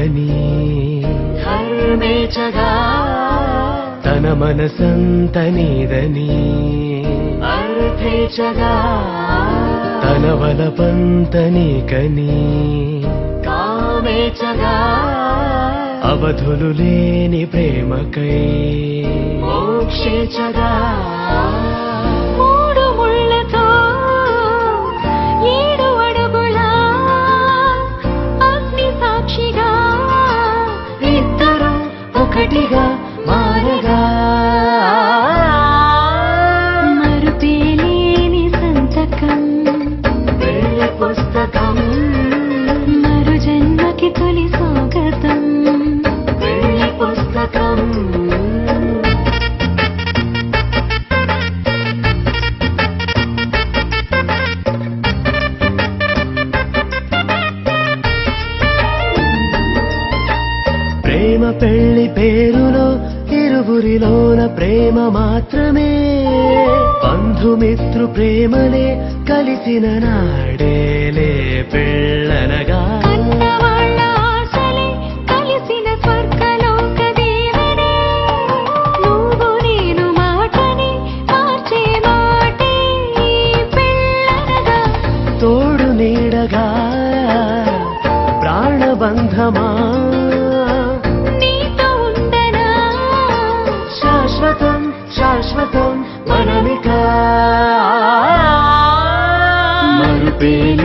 ప్రేమకని ధర్మేచగా తన మనసంత నీదని అర్థేచగా తన వలపంత నీకని కామేచగా అవధులు లేని ప్రేమకై మోక్షేచగా మూడు ముళ్ళతో 7 అడుగుల అగ్ని సాక్షిగా ఇద్దరు ఒకటిగా మారగా మరుపేలేని సంతకం పెళ్లి పుస్తకం మరు జన్మకి తొలి స్వాగతం పెళ్లి పుస్తకం ప్రేమ పెళ్లి పేరులో ఇరువురిలోన ప్రేమ మాత్రమే బంధుమిత్రు ప్రేమలే కలిసిన నాడేలే పెళ్ళనగా కన్నవాళ్ళ ఆశలే కలిసిన స్వర్గలోక దీవెనే నువ్వు నేను మాటని మార్చే మాటే పెళ్ళనగా తోడు నీడగా ప్రాణబంధమా నీతో ఉండనా శాశ్వతం శాశ్వతం మనమిక మరుపేలి